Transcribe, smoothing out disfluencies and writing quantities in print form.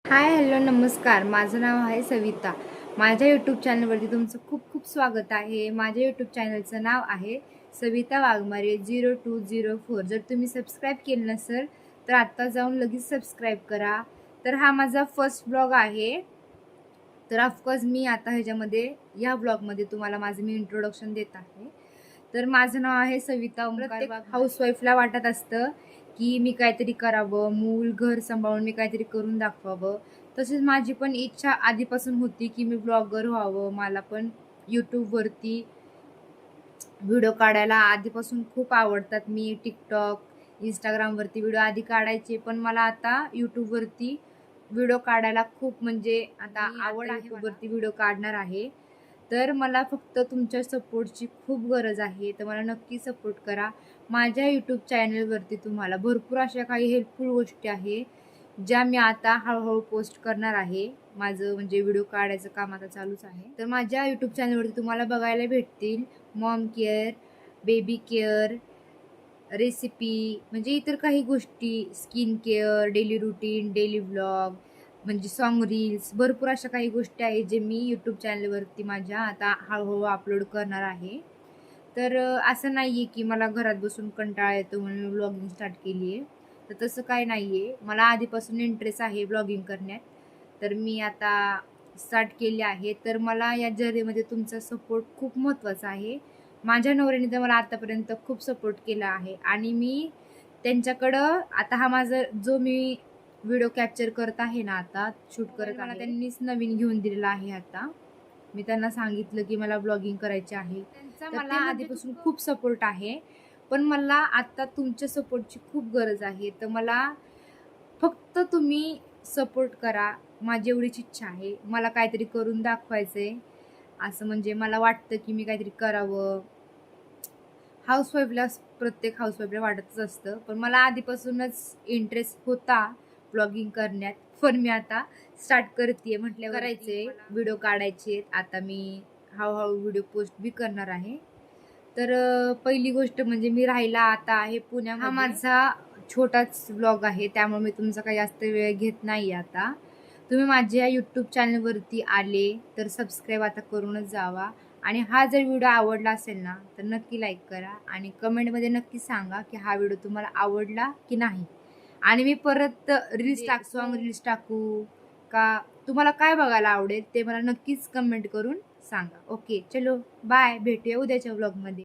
Hi hello नमस्कार. माझं नाव आहे सविता. माझ्या यूट्यूब चॅनलवरती तुमचं खूप खूप स्वागत आहे. माझ्या यूट्यूब चॅनलचं नाव आहे सविता वाघमारे 0204. जर तुम्ही सबस्क्राईब केलं नसेल तर आत्ता जाऊन लगेच सबस्क्राईब करा. तर हा माझा फर्स्ट ब्लॉग आहे. तर ऑफकोर्स मी आता ह्याच्यामध्ये या ब्लॉगमध्ये तुम्हाला माझं मी इंट्रोडक्शन देत आहे. तर माझं नाव आहे सविता ओंकार. प्रत्येक हाऊसवाईफला वाटत असतं की मी काहीतरी करावं, मूल घर सांभाळून मी काहीतरी करून दाखवावं. तसेच माझी पण इच्छा आधीपासून होती की मी ब्लॉगर व्हावं. मला पण यूट्यूबवरती व्हिडिओ काढायला आधीपासून खूप आवडतात. मी टिकटॉक, इंस्टाग्रामवरती व्हिडिओ आधी काढायचे, पण मला आता यूट्यूबवरती व्हिडिओ काढायला खूप म्हणजे आता आवड आहे. यूट्यूबवरती व्हिडिओ काढणार आहे. तर मला फक्त तुमच्या सपोर्टची खूप गरज आहे. तर मला नक्की सपोर्ट करा. माझ्या यूट्यूब चॅनलवरती तुम्हाला भरपूर अशा काही हेल्पफुल गोष्टी आहे ज्या मी आता हळूहळू पोस्ट करणार आहे. माझं म्हणजे व्हिडिओ काढायचं काम आता चालूच आहे. तर माझ्या यूट्यूब चॅनलवरती तुम्हाला बघायला भेटतील Maugham care, baby care, recipe म्हणजे इतर काही गोष्टी, skin care, daily routine, daily vlog म्हणजे सॉन्ग रील्स, भरपूर अशा काही गोष्टी आहेत जे मी यूट्यूब चॅनलवरती माझ्या आता हळूहळू अपलोड करणार आहे. तर असं नाही आहे की मला घरात बसून कंटाळा येतो म्हणून मी व्लॉगिंग स्टार्ट केली आहे. तर तसं काय नाही आहे. मला आधीपासून इंटरेस्ट आहे ब्लॉगिंग करण्यात. तर मी आता स्टार्ट केली आहे. तर मला या जर्नीमध्ये तुमचा सपोर्ट खूप महत्त्वाचा आहे. माझ्या नवऱ्याने तर मला आतापर्यंत खूप सपोर्ट केला आहे आणि मी त्यांच्याकडं आता हा माझा जो मी व्हिडिओ कॅप्चर करत आहे ना, आता शूट करत मला त्यांनीच नवीन घेऊन दिलेला आहे. आता मी त्यांना सांगितलं की मला ब्लॉगिंग करायचे आहे. त्यांचा मला आधीपासून खूप सपोर्ट आहे, पण मला आता तुमच्या सपोर्टची खूप गरज आहे. तर मला फक्त तुम्ही सपोर्ट करा. माझी एवढीच इच्छा आहे. मला काहीतरी करून दाखवायचंय. असं म्हणजे मला वाटतं की मी काहीतरी करावं. प्रत्येक हाऊसवाईफला वाटतच असतं, पण मला आधीपासूनच इंटरेस्ट होता ब्लॉगिंग करण्यात. पण मी आता स्टार्ट करते म्हटल्यावर करायचे, व्हिडिओ काढायचे. आता मी हळूहळू व्हिडिओ पोस्ट बी करणार आहे. तर पहिली गोष्ट म्हणजे मी राहायला आता आहे पुण्यामध्ये. हा माझा छोटाच ब्लॉग आहे, त्यामुळे मी तुमचा काही जास्त वेळ घेत नाही. आता तुम्ही माझ्या यूट्यूब चॅनलवरती आले तर सबस्क्राईब आता करूनच जावा. आणि हा जर व्हिडिओ आवडला असेल ना तर नक्की लाईक करा आणि कमेंटमध्ये नक्की सांगा की हा व्हिडिओ तुम्हाला आवडला की नाही. आणि मी परत सॉन्ग रील्स टाकू का, तुम्हाला काय बघायला आवडेल ते मला नक्कीच कमेंट करून सांगा. ओके चलो बाय, भेटूया उद्याच्या व्लॉगमध्ये.